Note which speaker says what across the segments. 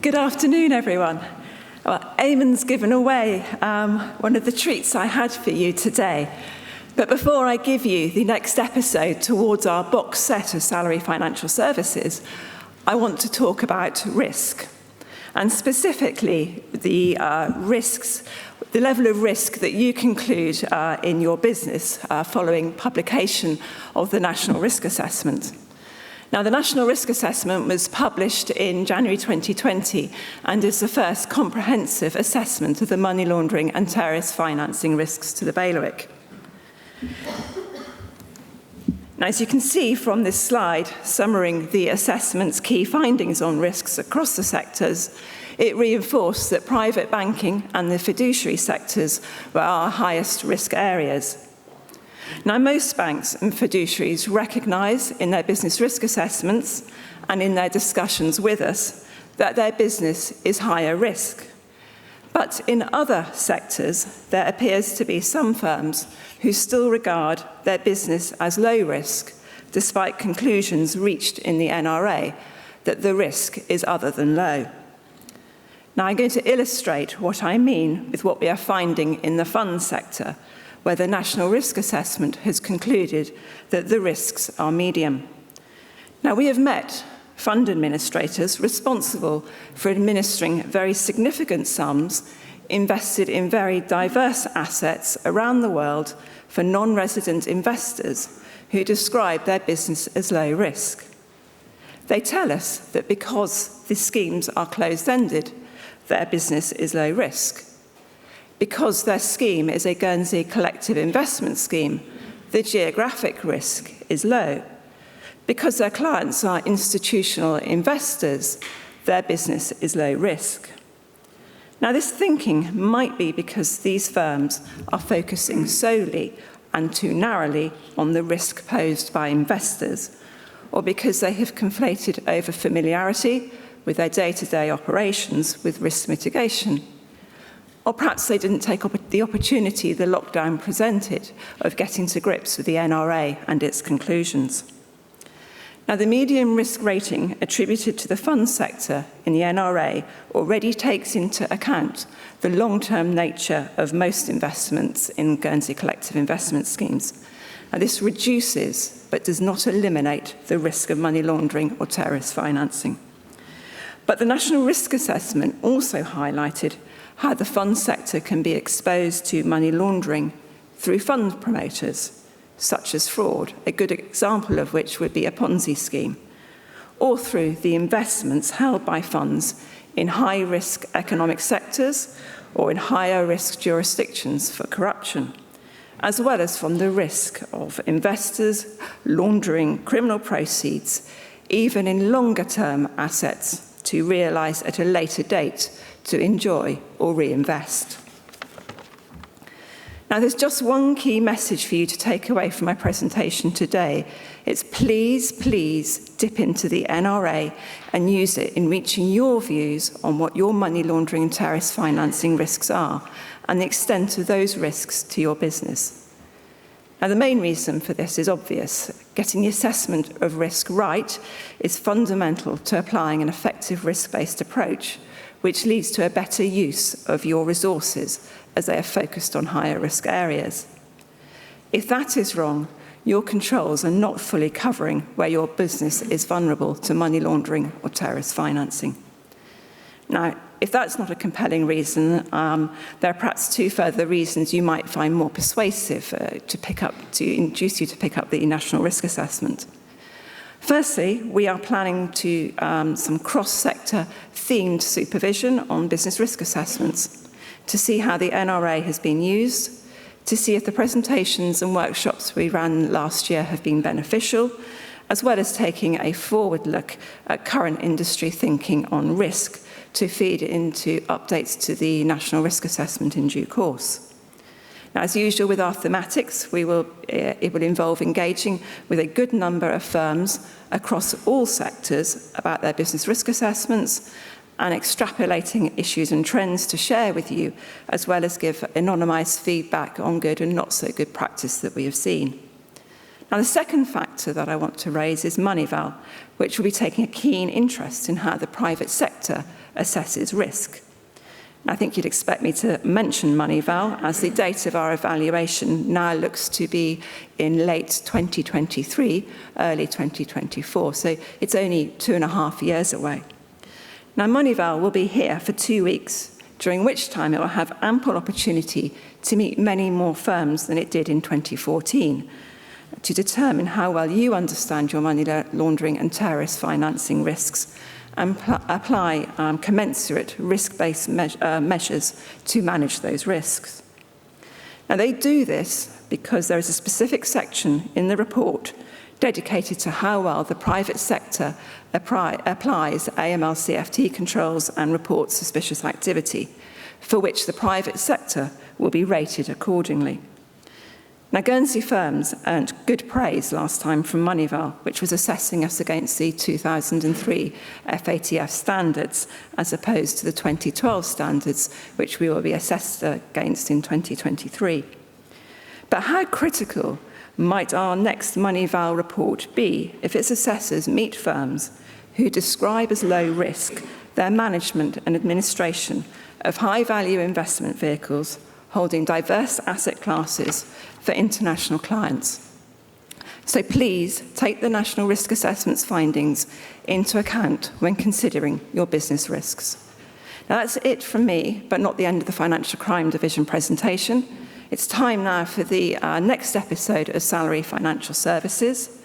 Speaker 1: Good afternoon, everyone. Well, Eamon's given away one of the treats I had for you today. But before I give you the next episode towards our box set of salary financial services, I want to talk about risk, and specifically the risks, the level of risk that you conclude in your business following publication of the National Risk Assessment. Now, the National Risk Assessment was published in January 2020 and is the first comprehensive assessment of the money laundering and terrorist financing risks to the bailiwick. Now, as you can see from this slide, summarizing the assessment's key findings on risks across the sectors, it reinforced that private banking and the fiduciary sectors were our highest risk areas. Now, most banks and fiduciaries recognise in their business risk assessments and in their discussions with us that their business is higher risk. But in other sectors, there appears to be some firms who still regard their business as low risk, despite conclusions reached in the NRA that the risk is other than low. Now, I'm going to illustrate what I mean with what we are finding in the fund sector, where the National Risk Assessment has concluded that the risks are medium. Now, we have met fund administrators responsible for administering very significant sums invested in very diverse assets around the world for non-resident investors who describe their business as low risk. They tell us that because the schemes are closed-ended, their business is low risk. Because their scheme is a Guernsey collective investment scheme, the geographic risk is low. Because their clients are institutional investors, their business is low risk. Now, this thinking might be because these firms are focusing solely and too narrowly on the risk posed by investors, or because they have conflated over familiarity with their day-to-day operations with risk mitigation. Or perhaps they didn't take the opportunity the lockdown presented of getting to grips with the NRA and its conclusions. Now, the medium risk rating attributed to the fund sector in the NRA already takes into account the long-term nature of most investments in Guernsey collective investment schemes. Now, this reduces but does not eliminate the risk of money laundering or terrorist financing. But the National Risk Assessment also highlighted how the fund sector can be exposed to money laundering through fund promoters, such as fraud, a good example of which would be a Ponzi scheme, or through the investments held by funds in high-risk economic sectors or in higher-risk jurisdictions for corruption, as well as from the risk of investors laundering criminal proceeds, even in longer-term assets, to realise at a later date to enjoy or reinvest. Now, there's just one key message for you to take away from my presentation today. It's please, please dip into the NRA and use it in reaching your views on what your money laundering and terrorist financing risks are and the extent of those risks to your business. Now, the main reason for this is obvious. Getting the assessment of risk right is fundamental to applying an effective risk-based approach, which leads to a better use of your resources as they are focused on higher risk areas. If that is wrong, your controls are not fully covering where your business is vulnerable to money laundering or terrorist financing. Now, if that's not a compelling reason, there are perhaps two further reasons you might find more persuasive to induce you to pick up the National Risk Assessment. Firstly, we are planning to some cross-sector themed supervision on business risk assessments to see how the NRA has been used, to see if the presentations and workshops we ran last year have been beneficial, as well as taking a forward look at current industry thinking on risk to feed into updates to the National Risk Assessment in due course. Now, as usual with our thematics, it will involve engaging with a good number of firms across all sectors about their business risk assessments and extrapolating issues and trends to share with you, as well as give anonymised feedback on good and not so good practice that we have seen. Now, the second factor that I want to raise is Moneyval, which will be taking a keen interest in how the private sector assesses risk. I think you'd expect me to mention Moneyval, as the date of our evaluation now looks to be in late 2023, early 2024, so it's only 2.5 years away. Now, Moneyval will be here for 2 weeks, during which time it will have ample opportunity to meet many more firms than it did in 2014, to determine how well you understand your money laundering and terrorist financing risks, and apply commensurate risk-based measures to manage those risks. Now, they do this because there is a specific section in the report dedicated to how well the private sector applies AML-CFT controls and reports suspicious activity, for which the private sector will be rated accordingly. Now, Guernsey firms earned good praise last time from Moneyval, which was assessing us against the 2003 FATF standards, as opposed to the 2012 standards, which we will be assessed against in 2023. But how critical might our next Moneyval report be if its assessors meet firms who describe as low risk their management and administration of high-value investment vehicles holding diverse asset classes for international clients? So please take the National Risk Assessment's findings into account when considering your business risks. Now, that's it from me, but not the end of the Financial Crime Division presentation. It's time now for the next episode of Salary Financial Services.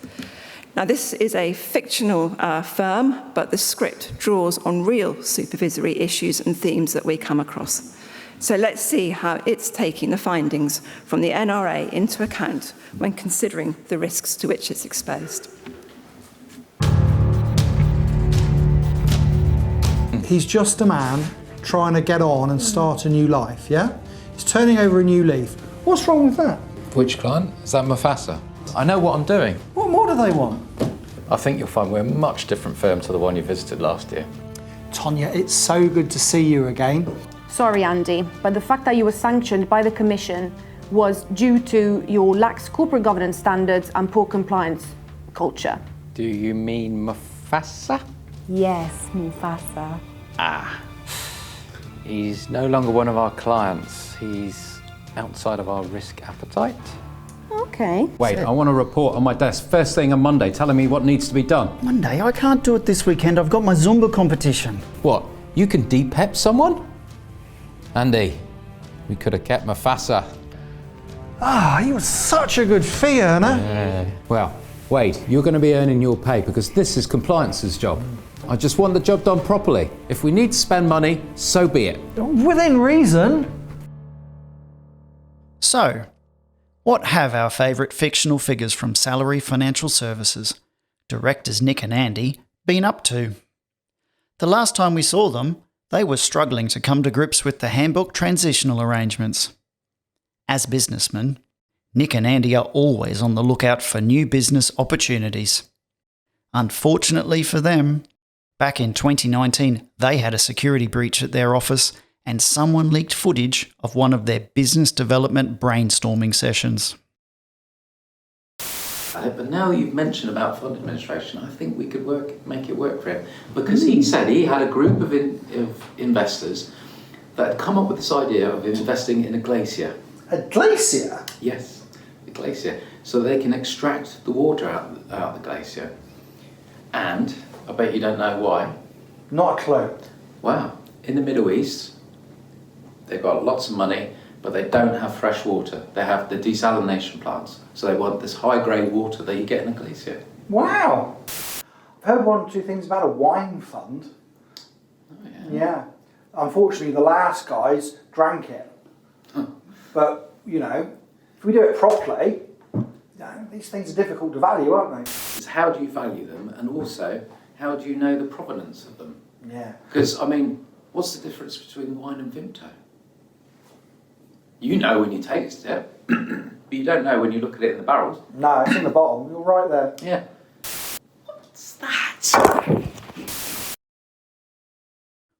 Speaker 1: Now, this is a fictional firm, but the script draws on real supervisory issues and themes that we come across. So let's see how it's taking the findings from the NRA into account when considering the risks to which it's exposed.
Speaker 2: He's just a man trying to get on and start a new life, yeah? He's turning over a new leaf. What's wrong with that?
Speaker 3: Which client? Is that Mufasa? I know what I'm doing.
Speaker 2: What more do they want?
Speaker 3: I think you'll find we're a much different firm to the one you visited last year.
Speaker 2: Tonya, it's so good to see you again.
Speaker 4: Sorry, Andy, but the fact that you were sanctioned by the Commission was due to your lax corporate governance standards and poor compliance culture.
Speaker 3: Do you mean Mufasa?
Speaker 4: Yes, Mufasa.
Speaker 3: He's no longer one of our clients. He's outside of our risk appetite.
Speaker 4: Okay.
Speaker 5: Wait, I want a report on my desk first thing on Monday telling me what needs to be done.
Speaker 6: Monday? I can't do it this weekend. I've got my Zumba competition.
Speaker 5: What? You can de-pep someone? Andy, we could have kept Mufasa.
Speaker 2: He was such a good fee earner.
Speaker 5: Well, Wade, you're going to be earning your pay because this is compliance's job. I just want the job done properly. If we need to spend money, so be it.
Speaker 2: Within reason.
Speaker 6: So, what have our favourite fictional figures from Salary Financial Services, directors Nick and Andy, been up to? The last time we saw them, they were struggling to come to grips with the handbook transitional arrangements. As businessmen, Nick and Andy are always on the lookout for new business opportunities. Unfortunately for them, back in 2019, they had a security breach at their office and someone leaked footage of one of their business development brainstorming sessions.
Speaker 3: But now you've mentioned about fund administration, I think we could make it work for him. Because he said he had a group of investors that had come up with this idea of investing in a glacier.
Speaker 2: A glacier?
Speaker 3: Yes, a glacier. So they can extract the water out of the glacier. And I bet you don't know why.
Speaker 2: Not a clue.
Speaker 3: Wow. In the Middle East, they've got lots of money, but they don't have fresh water. They have the desalination plants. So they want this high-grade water that you get in a glacier.
Speaker 2: Wow. I've heard one or two things about a wine fund.
Speaker 3: Oh,
Speaker 2: Yeah. Unfortunately, the last guys drank it.
Speaker 3: Huh.
Speaker 2: But, you know, if we do it properly, these things are difficult to value, aren't they?
Speaker 3: It's how do you value them, and also, how do you know the provenance of them?
Speaker 2: Yeah.
Speaker 3: Because, I mean, what's the difference between wine and Vimto? You know when you taste it, but you don't know when you look at it in the barrels.
Speaker 2: No, it's in the bottom. You're right there.
Speaker 3: Yeah. What's that?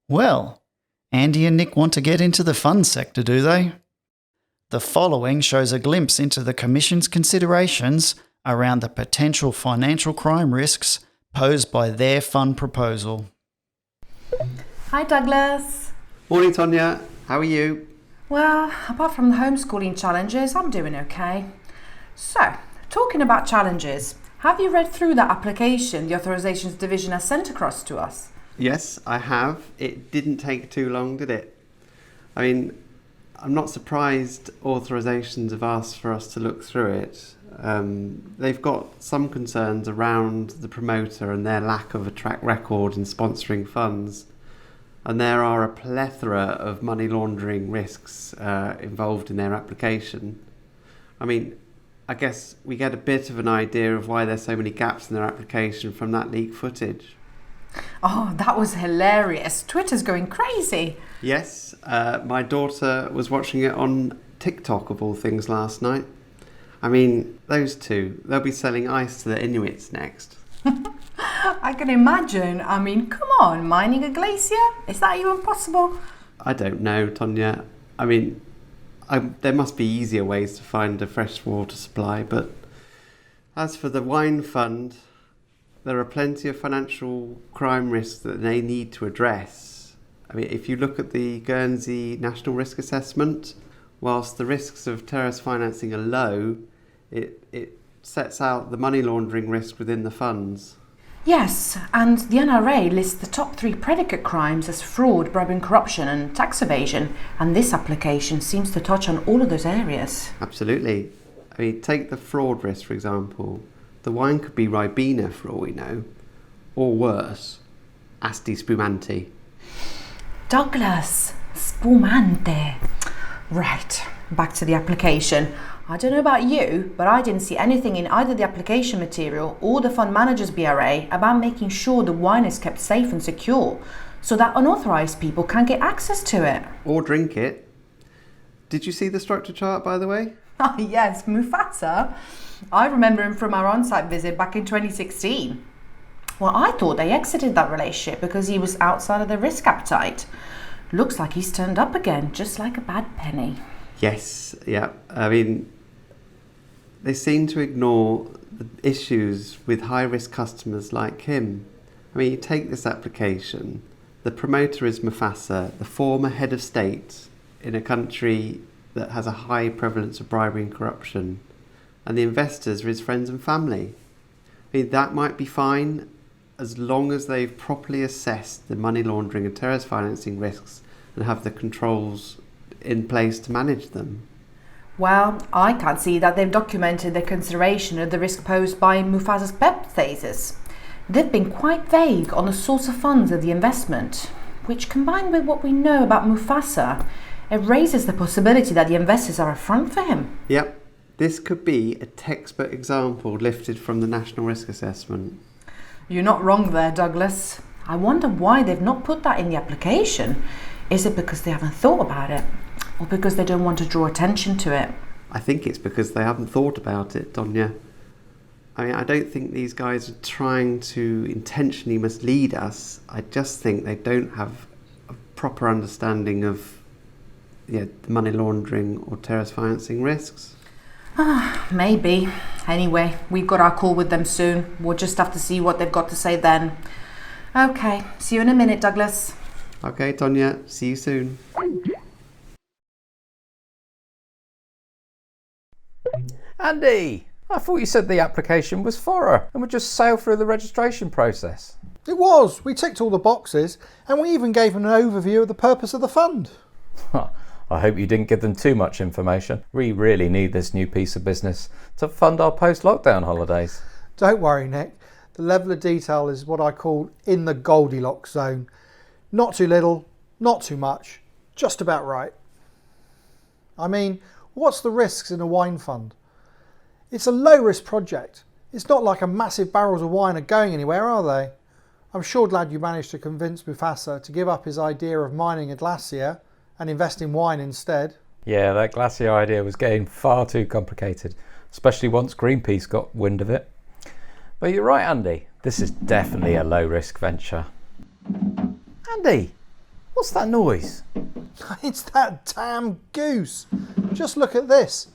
Speaker 6: Well, Andy and Nick want to get into the fund sector, do they? The following shows a glimpse into the Commission's considerations around the potential financial crime risks posed by their fund proposal.
Speaker 7: Hi Douglas.
Speaker 8: Morning, Tonya. How are you?
Speaker 7: Well, apart from the homeschooling challenges, I'm doing okay. So, talking about challenges, have you read through that application the Authorisations Division has sent across to us?
Speaker 8: Yes, I have. It didn't take too long, did it? I mean, I'm not surprised authorisations have asked for us to look through it. They've got some concerns around the promoter and their lack of a track record in sponsoring funds. And there are a plethora of money laundering risks involved in their application. I mean, I guess we get a bit of an idea of why there's so many gaps in their application from that leaked footage.
Speaker 7: Oh, that was hilarious. Twitter's going crazy.
Speaker 8: Yes, my daughter was watching it on TikTok of all things last night. I mean, those two, they'll be selling ice to the Inuits next.
Speaker 7: I can imagine. I mean, come on, mining a glacier? Is that even possible?
Speaker 8: I don't know, Tonya. I mean, there must be easier ways to find a fresh water supply, but as for the wine fund, there are plenty of financial crime risks that they need to address. I mean, if you look at the Guernsey National Risk Assessment, whilst the risks of terrorist financing are low, it sets out the money laundering risk within the funds.
Speaker 7: Yes, and the NRA lists the top 3 predicate crimes as fraud, bribery and corruption and tax evasion, and this application seems to touch on all of those areas.
Speaker 8: Absolutely. I mean, take the fraud risk, for example. The wine could be Ribena for all we know, or worse, Asti Spumante.
Speaker 7: Douglas, spumante. Right, back to the application. I don't know about you, but I didn't see anything in either the application material or the fund manager's BRA about making sure the wine is kept safe and secure so that unauthorised people can get access to it.
Speaker 8: Or drink it. Did you see the structure chart, by the way?
Speaker 7: Oh yes, Mufasa. I remember him from our on-site visit back in 2016. Well, I thought they exited that relationship because he was outside of their risk appetite. Looks like he's turned up again, just like a bad penny.
Speaker 8: Yes, yeah. I mean, they seem to ignore the issues with high-risk customers like him. I mean, you take this application, the promoter is Mufasa, the former head of state in a country that has a high prevalence of bribery and corruption, and the investors are his friends and family. I mean, that might be fine as long as they've properly assessed the money laundering and terrorist financing risks and have the controls in place to manage them.
Speaker 7: Well, I can't see that they've documented their consideration of the risk posed by Mufasa's purchases. They've been quite vague on the source of funds of the investment, which combined with what we know about Mufasa, it raises the possibility that the investors are a front for him.
Speaker 8: Yep, this could be a textbook example lifted from the National Risk Assessment.
Speaker 7: You're not wrong there, Douglas. I wonder why they've not put that in the application. Is it because they haven't thought about it? Or because they don't want to draw attention to it?
Speaker 8: I think it's because they haven't thought about it, Donya. I mean, I don't think these guys are trying to intentionally mislead us. I just think they don't have a proper understanding of the money laundering or terrorist financing risks.
Speaker 7: Maybe. Anyway, we've got our call with them soon. We'll just have to see what they've got to say then. Okay, see you in a minute, Douglas.
Speaker 8: Okay, Tonya, see you soon.
Speaker 5: Andy, I thought you said the application was thorough and would just sail through the registration process.
Speaker 2: It was. We ticked all the boxes and we even gave them an overview of the purpose of the fund.
Speaker 5: I hope you didn't give them too much information. We really need this new piece of business to fund our post-lockdown holidays.
Speaker 2: Don't worry, Nick. The level of detail is what I call in the Goldilocks zone. Not too little, not too much, just about right. I mean, what's the risks in a wine fund? It's a low-risk project. It's not like a massive barrels of wine are going anywhere, are they? I'm sure glad you managed to convince Mufasa to give up his idea of mining a glacier and invest in wine instead.
Speaker 5: Yeah, that glacier idea was getting far too complicated, especially once Greenpeace got wind of it. But you're right, Andy. This is definitely a low-risk venture. Andy, what's that noise?
Speaker 2: It's that damn goose. Just look at this.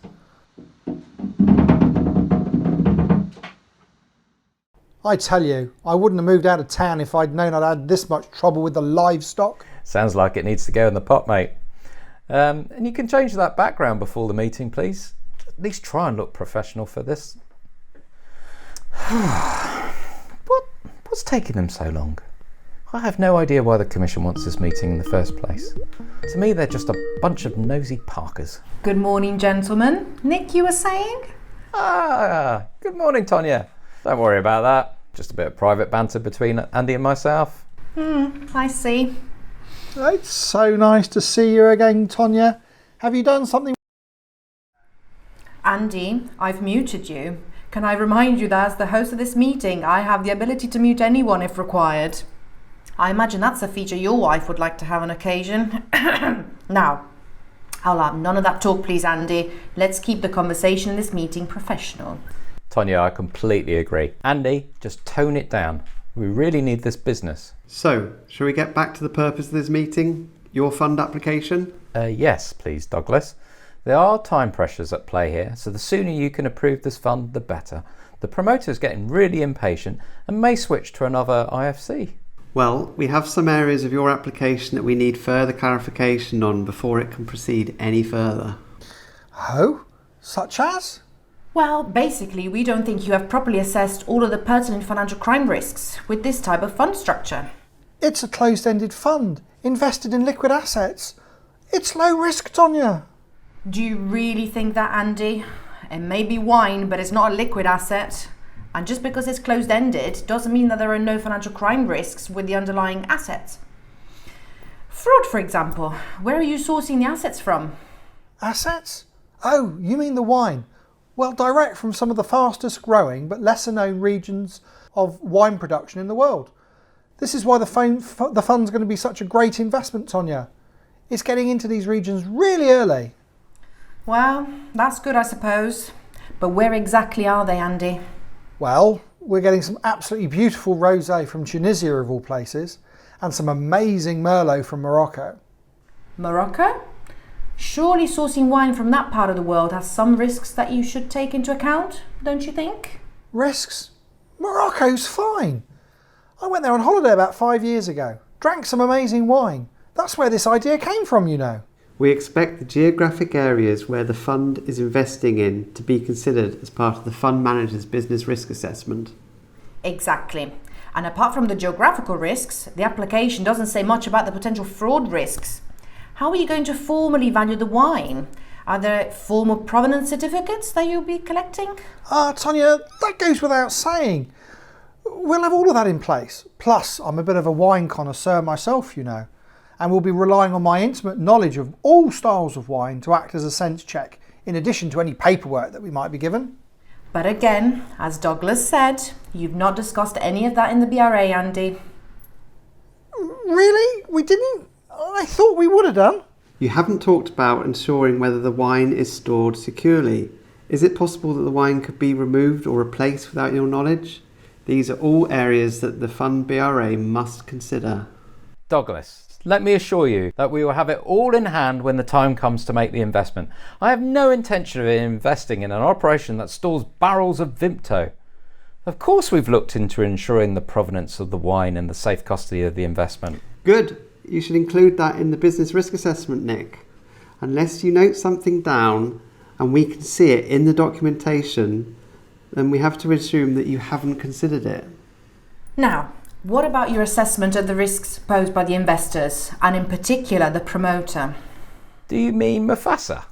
Speaker 2: I tell you, I wouldn't have moved out of town if I'd known I'd had this much trouble with the livestock.
Speaker 5: Sounds like it needs to go in the pot, mate. And you can change that background before the meeting, please. At least try and look professional for this. What's taking them so long? I have no idea why the Commission wants this meeting in the first place. To me, they're just a bunch of nosy Parkers.
Speaker 7: Good morning, gentlemen. Nick, you were saying?
Speaker 5: Good morning, Tonya. Don't worry about that. Just a bit of private banter between Andy and myself.
Speaker 7: I see.
Speaker 2: It's so nice to see you again, Tonya. Have you done something?
Speaker 7: Andy, I've muted you. Can I remind you that as the host of this meeting, I have the ability to mute anyone if required. I imagine that's a feature your wife would like to have on occasion. Now, I'll have none of that talk, please, Andy. Let's keep the conversation in this meeting professional.
Speaker 5: Tonya, I completely agree. Andy, just tone it down. We really need this business.
Speaker 8: So, shall we get back to the purpose of this meeting? Your fund application?
Speaker 5: Yes, please, Douglas. There are time pressures at play here, so the sooner you can approve this fund, the better. The promoter's getting really impatient and may switch to another IFC.
Speaker 8: Well, we have some areas of your application that we need further clarification on before it can proceed any further.
Speaker 2: Oh, such as?
Speaker 7: Well, basically, we don't think you have properly assessed all of the pertinent financial crime risks with this type of fund structure.
Speaker 2: It's a closed-ended fund, invested in liquid assets. It's low risk, Tonya.
Speaker 7: Do you really think that, Andy? It may be wine, but it's not a liquid asset. And just because it's closed-ended doesn't mean that there are no financial crime risks with the underlying assets. Fraud, for example. Where are you sourcing the assets from?
Speaker 2: Assets? Oh, you mean the wine? Well, direct from some of the fastest growing but lesser known regions of wine production in the world. This is why the fund's going to be such a great investment, Tonya. It's getting into these regions really early.
Speaker 7: Well, that's good, I suppose. But where exactly are they, Andy?
Speaker 2: Well, we're getting some absolutely beautiful rosé from Tunisia of all places, and some amazing Merlot from Morocco.
Speaker 7: Morocco? Surely sourcing wine from that part of the world has some risks that you should take into account, don't you think?
Speaker 2: Risks? Morocco's fine. I went there on holiday about 5 years ago, drank some amazing wine. That's where this idea came from, you know.
Speaker 8: We expect the geographic areas where the fund is investing in to be considered as part of the fund manager's business risk assessment.
Speaker 7: Exactly. And apart from the geographical risks, the application doesn't say much about the potential fraud risks. How are you going to formally value the wine? Are there formal provenance certificates that you'll be collecting?
Speaker 2: Tonya, that goes without saying. We'll have all of that in place. Plus, I'm a bit of a wine connoisseur myself, you know, and we'll be relying on my intimate knowledge of all styles of wine to act as a sense check, in addition to any paperwork that we might be given.
Speaker 7: But again, as Douglas said, you've not discussed any of that in the BRA, Andy.
Speaker 2: Really? We didn't? I thought we would have done.
Speaker 8: You haven't talked about ensuring whether the wine is stored securely. Is it possible that the wine could be removed or replaced without your knowledge? These are all areas that the fund BRA must consider.
Speaker 5: Douglas, let me assure you that we will have it all in hand when the time comes to make the investment. I have no intention of investing in an operation that stores barrels of Vimto. Of course we've looked into ensuring the provenance of the wine and the safe custody of the investment.
Speaker 8: Good. You should include that in the business risk assessment, Nick. Unless you note something down and we can see it in the documentation, then we have to assume that you haven't considered it.
Speaker 7: Now, what about your assessment of the risks posed by the investors, and in particular the promoter?
Speaker 5: Do you mean Mufasa?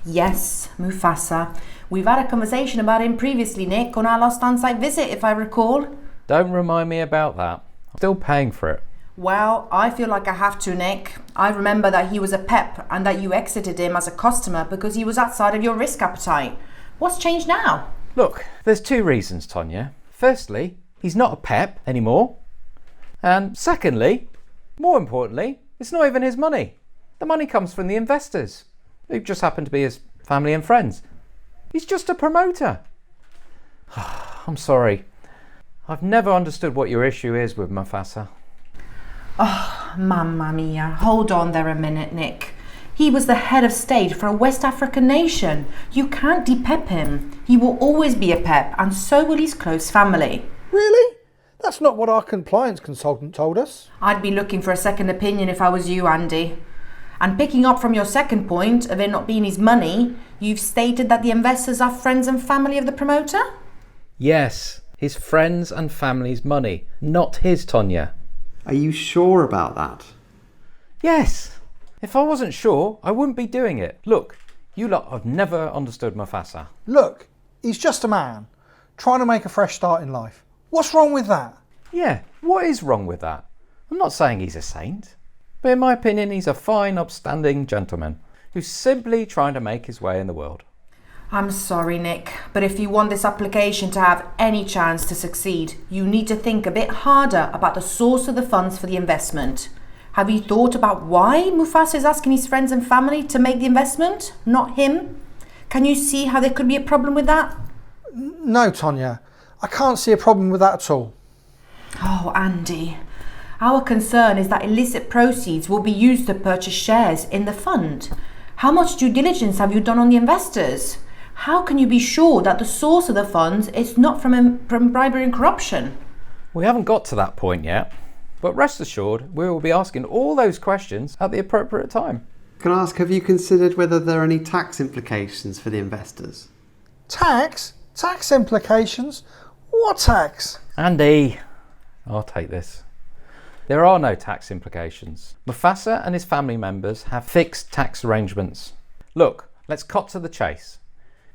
Speaker 7: Yes, Mufasa. We've had a conversation about him previously, Nick, on our last on-site visit, if I recall.
Speaker 5: Don't remind me about that. I'm still paying for it.
Speaker 7: Well, I feel like I have to, Nick. I remember that he was a PEP and that you exited him as a customer because he was outside of your risk appetite. What's changed now?
Speaker 5: Look, there's two reasons, Tonya. Firstly, he's not a PEP anymore. And secondly, more importantly, it's not even his money. The money comes from the investors, who just happen to be his family and friends. He's just a promoter. I'm sorry. I've never understood what your issue is with Mufasa.
Speaker 7: Oh, mamma mia. Hold on there a minute, Nick. He was the head of state for a West African nation. You can't de-PEP him. He will always be a PEP, and so will his close family.
Speaker 2: Really? That's not what our compliance consultant told us.
Speaker 7: I'd be looking for a second opinion if I was you, Andy. And picking up from your second point of it not being his money, you've stated that the investors are friends and family of the promoter?
Speaker 5: Yes, his friends and family's money, not his, Tonya.
Speaker 8: Are you sure about that?
Speaker 5: Yes. If I wasn't sure, I wouldn't be doing it. Look, you lot have never understood Mufasa.
Speaker 2: Look, he's just a man, trying to make a fresh start in life. What's wrong with that?
Speaker 5: Yeah, what is wrong with that? I'm not saying he's a saint, but in my opinion, he's a fine, upstanding gentleman who's simply trying to make his way in the world.
Speaker 7: I'm sorry, Nick, but if you want this application to have any chance to succeed, you need to think a bit harder about the source of the funds for the investment. Have you thought about why Mufasa is asking his friends and family to make the investment, not him? Can you see how there could be a problem with that?
Speaker 2: No, Tonya, I can't see a problem with that at all.
Speaker 7: Oh, Andy, our concern is that illicit proceeds will be used to purchase shares in the fund. How much due diligence have you done on the investors? How can you be sure that the source of the funds is not from bribery and corruption?
Speaker 5: We haven't got to that point yet, but rest assured we will be asking all those questions at the appropriate time.
Speaker 8: Can I ask, have you considered whether there are any tax implications for the investors?
Speaker 2: Tax? Tax implications? What tax?
Speaker 5: Andy, I'll take this. There are no tax implications. Mufasa and his family members have fixed tax arrangements. Look, let's cut to the chase.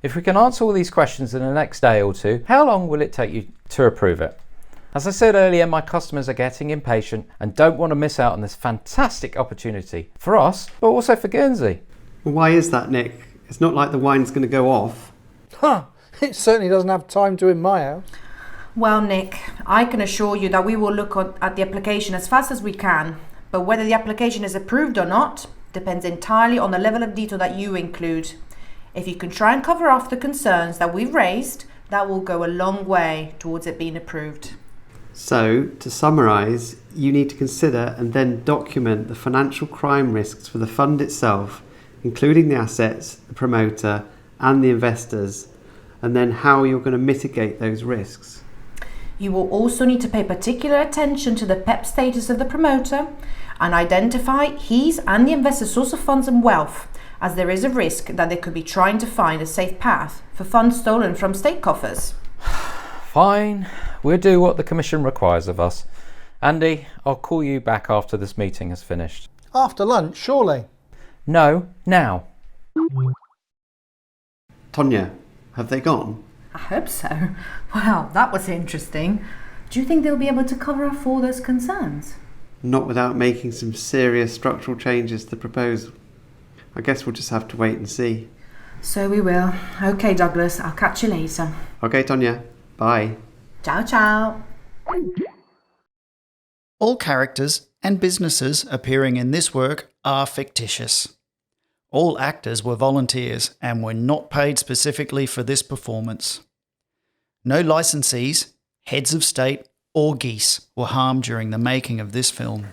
Speaker 5: If we can answer all these questions in the next day or two, how long will it take you to approve it? As I said earlier, my customers are getting impatient and don't want to miss out on this fantastic opportunity for us, but also for Guernsey.
Speaker 8: Well, why is that, Nick? It's not like the wine's going to go off.
Speaker 2: Huh, it certainly doesn't have time to in my house.
Speaker 7: Well, Nick, I can assure you that we will look at the application as fast as we can, but whether the application is approved or not depends entirely on the level of detail that you include. If you can try and cover off the concerns that we've raised, that will go a long way towards it being approved.
Speaker 8: So, to summarise, you need to consider and then document the financial crime risks for the fund itself, including the assets, the promoter and the investors, and then how you're going to mitigate those risks.
Speaker 7: You will also need to pay particular attention to the PEP status of the promoter and identify his and the investor's source of funds and wealth, as there is a risk that they could be trying to find a safe path for funds stolen from state coffers.
Speaker 5: Fine, we'll do what the Commission requires of us. Andy, I'll call you back after this meeting has finished.
Speaker 2: After lunch, surely.
Speaker 5: No, now.
Speaker 8: Tonya, have they gone?
Speaker 7: I hope so. Well, that was interesting. Do you think they'll be able to cover off all those concerns?
Speaker 8: Not without making some serious structural changes to the proposal. I guess we'll just have to wait and see.
Speaker 7: So we will. Okay, Douglas, I'll catch you later.
Speaker 8: Okay, Tonya. Bye.
Speaker 7: Ciao, ciao.
Speaker 6: All characters and businesses appearing in this work are fictitious. All actors were volunteers and were not paid specifically for this performance. No licensees, heads of state, or geese were harmed during the making of this film.